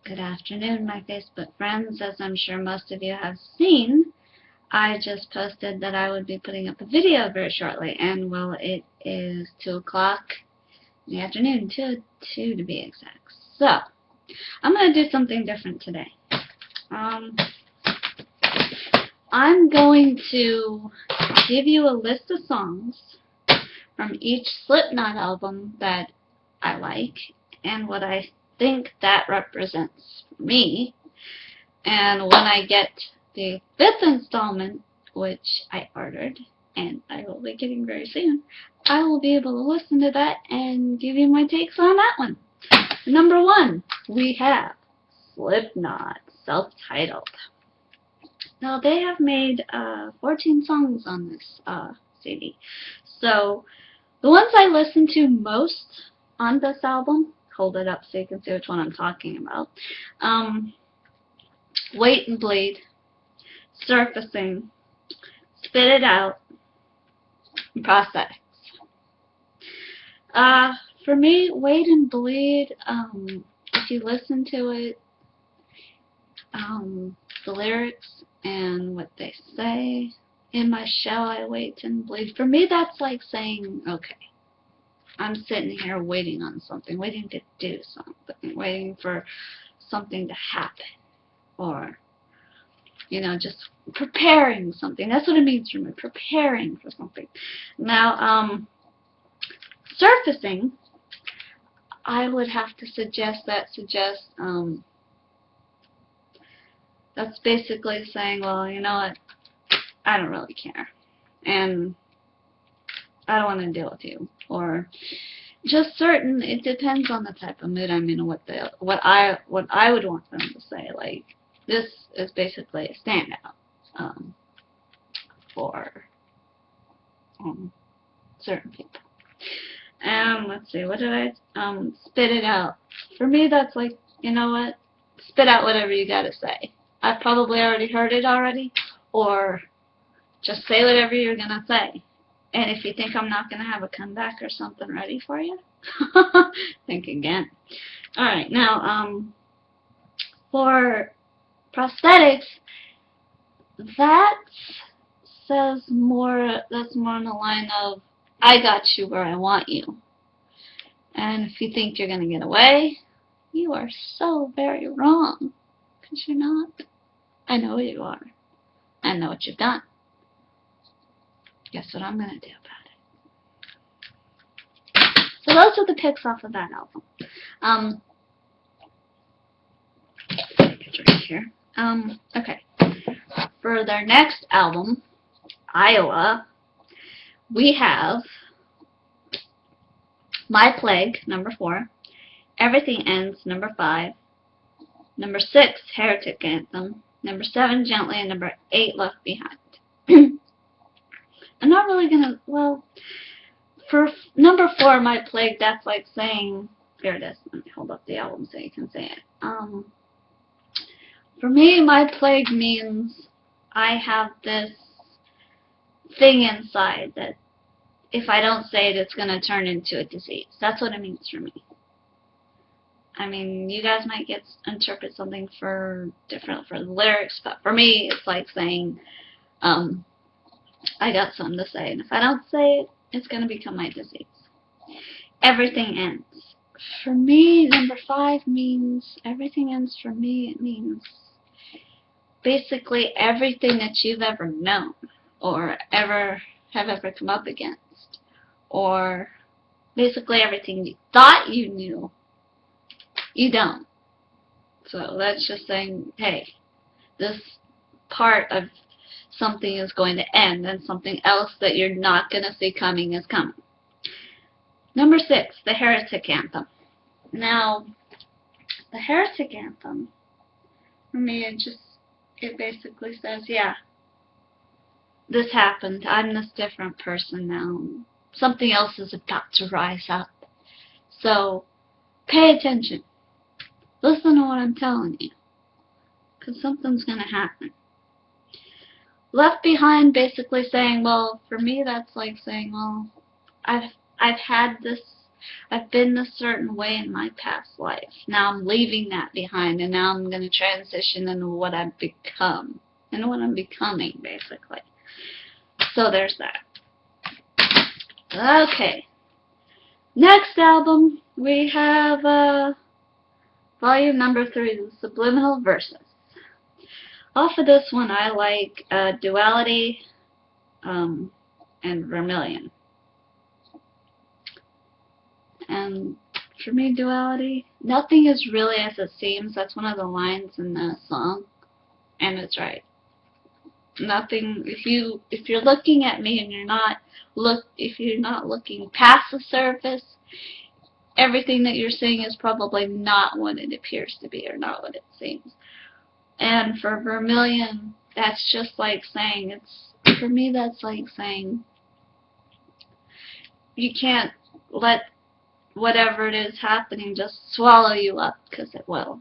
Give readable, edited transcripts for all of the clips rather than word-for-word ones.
Good afternoon, my Facebook friends. As I'm sure most of you have seen, I just posted that I would be putting up a video very shortly, and well, it is 2 o'clock in the afternoon, 2 to be exact. So, I'm going to do something different today. I'm going to give you a list of songs from each Slipknot album that I like, and what I think that represents for me. And when I get the 5th installment, which I ordered, and I will be getting very soon, I will be able to listen to that and give you my takes on that one. Number 1, we have Slipknot, self-titled. Now, they have made 14 songs on this CD. So, the ones I listen to most on this album, hold it up so you can see which one I'm talking about. Wait and Bleed, Surfacing, Spit It Out, and Prosthetics. For me, Wait and Bleed, if you listen to it, the lyrics and what they say, in my shell I wait and bleed, for me that's like saying, okay, I'm sitting here waiting on something, waiting to do something, waiting for something to happen, or, you know, just preparing something. That's what it means for me, preparing for something. Now, Surfacing, I would have to suggest that's basically saying, well, you know what, I don't really care, and I don't want to deal with you, or just certain. It depends on the type of mood I'm in, and what I would want them to say. Like, this is basically a standout for certain people. Let's see, what did I Spit It Out. For me, that's like, you know what, spit out whatever you gotta say. I've probably already heard it already, or just say whatever you're gonna say. And if you think I'm not gonna have a comeback or something ready for you, think again. Alright, now, for Prosthetics, that says more, that's more in the line of, I got you where I want you. And if you think you're gonna get away, you are so very wrong. Because you're not. I know you are. I know what you've done. Guess what I'm going to do about it? So those are the picks off of that album. Right here. Okay. For their next album, Iowa, we have My Plague, number 4, Everything Ends, number 5, number 6, Heretic Anthem, number 7, Gently, and number 8, Left Behind. I'm not really gonna, well, for number 4, My Plague, that's like saying, here it is, let me hold up the album so you can see it. For me, My Plague means I have this thing inside that if I don't say it, it's gonna turn into a disease. That's what it means for me. I mean, you guys might interpret something different for the lyrics, but for me, it's like saying, I got something to say, and if I don't say it, it's going to become my disease. Everything ends. For me, number 5 means, everything ends for me, it means basically everything that you've ever known, or have ever come up against, or basically everything you thought you knew, you don't. So that's just saying, hey, this part of something is going to end, and something else that you're not going to see coming is coming. Number 6, the Heretic Anthem. Now, the Heretic Anthem, for me, it basically says, yeah, this happened. I'm this different person now. Something else is about to rise up. So, pay attention. Listen to what I'm telling you, because something's going to happen. Left Behind, basically saying, well, for me that's like saying, well, I've had this I've been a certain way in my past life. Now I'm leaving that behind, and now I'm going to transition into what I've become, and what I'm becoming, basically. So there's that. Okay. Next album, we have volume number 3, the Subliminal Verses. Off of this one, I like Duality and Vermilion. And for me, Duality, nothing is really as it seems. That's one of the lines in the song, and it's right. Nothing. If you're looking at me and if you're not looking past the surface, everything that you're seeing is probably not what it appears to be, or not what it seems. And for Vermilion, that's just like saying, for me, that's like saying you can't let whatever it is happening just swallow you up, because it will.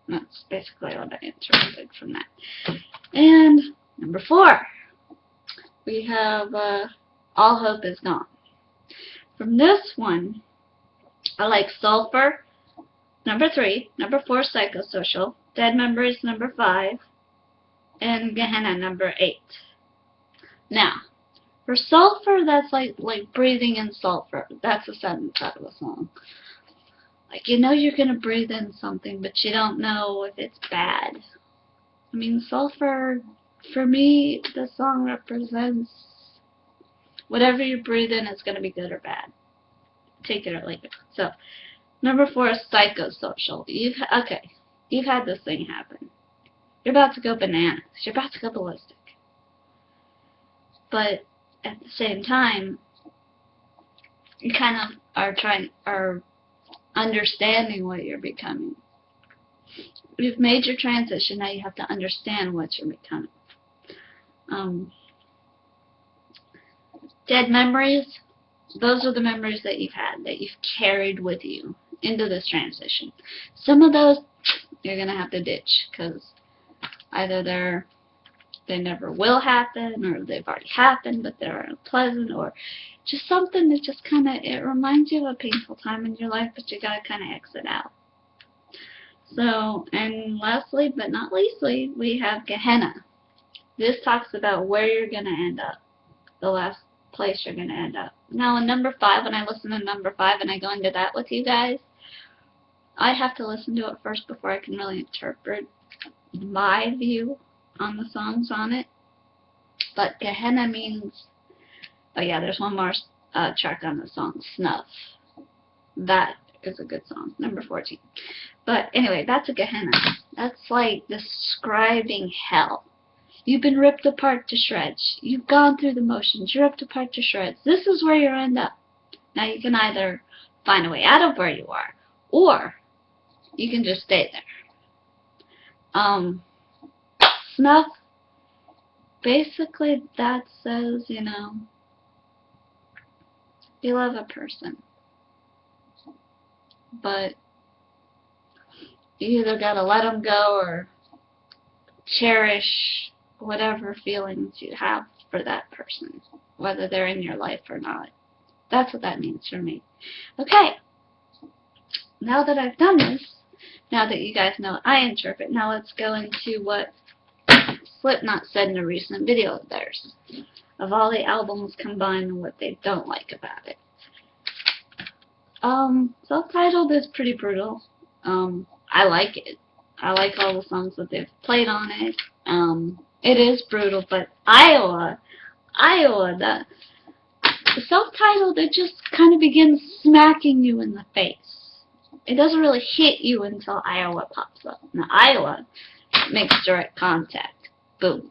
That's basically what I interpreted from that. And number 4, we have All Hope Is Gone. From this one, I like Sulfur, number 3, number 4, Psychosocial, Dead Memories, number 5, and Gehenna, number 8. Now, for Sulfur, that's like breathing in sulfur. That's a sentence out of the song. Like, you know you're going to breathe in something, but you don't know if it's bad. I mean, sulfur, for me, the song represents whatever you breathe in is going to be good or bad. Take it or leave it. So, number 4 is Psychosocial. You've had this thing happen. You're about to go bananas. You're about to go ballistic. But at the same time, you kind of are understanding what you're becoming. You've made your transition. Now you have to understand what you're becoming. Dead memories. Those are the memories that you've had, that you've carried with you into this transition. Some of those you're going to have to ditch, because either they never will happen, or they've already happened but they're unpleasant, or just something that just kind of, it reminds you of a painful time in your life, but you got to kind of exit out. So, and lastly but not leastly, we have Gehenna. This talks about where you're going to end up, the last place you're going to end up. Now in number 5, when I listen to number 5 and I go into that with you guys, I have to listen to it first before I can really interpret my view on the songs on it. But Gehenna means, oh yeah, there's one more track on the song, Snuff. That is a good song, number 14. But anyway, that's a Gehenna. That's like describing hell. You've been ripped apart to shreds. You've gone through the motions. You're ripped apart to shreds. This is where you end up. Now you can either find a way out of where you are, or you can just stay there. Snuff, basically that says, you know, you love a person, but you either gotta let them go or cherish whatever feelings you have for that person, whether they're in your life or not. That's what that means for me. Okay, now that I've done this, now that you guys know what I interpret, now let's go into what Slipknot said in a recent video of theirs, of all the albums combined and what they don't like about it. Self-titled is pretty brutal. I like it. I like all the songs that they've played on it. It is brutal, but Iowa, the self-titled, it just kind of begins smacking you in the face. It doesn't really hit you until Iowa pops up. Now, Iowa makes direct contact. Boom.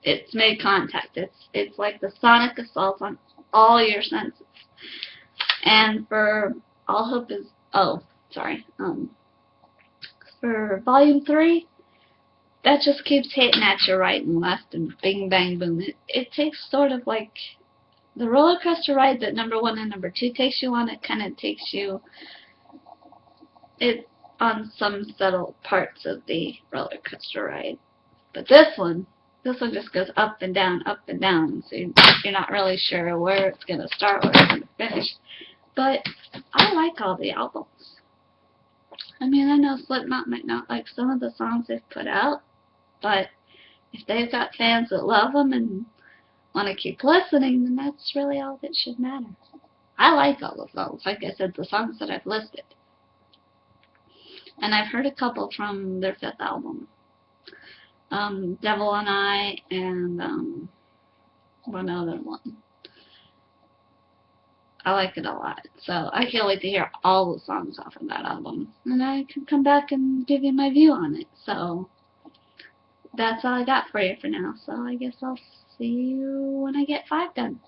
It's made contact. It's like the sonic assault on all your senses. And for All Hope Is... for Volume 3, that just keeps hitting at you right and left and bing, bang, boom. It takes sort of like the roller coaster ride that number 1 and number 2 takes you on. It kind of takes you on some subtle parts of the roller coaster ride. But this one just goes up and down, so you're not really sure where it's going to start, where it's going to finish. But I like all the albums. I mean, I know Slipknot might not like some of the songs they've put out, but if they've got fans that love them and want to keep listening, then that's really all that should matter. I like all of those, like I said, the songs that I've listed. And I've heard a couple from their 5th album. Devil and I and one other one. I like it a lot. So I can't wait to hear all the songs off of that album. And I can come back and give you my view on it. So that's all I got for you for now. So I guess I'll see you when I get 5 done.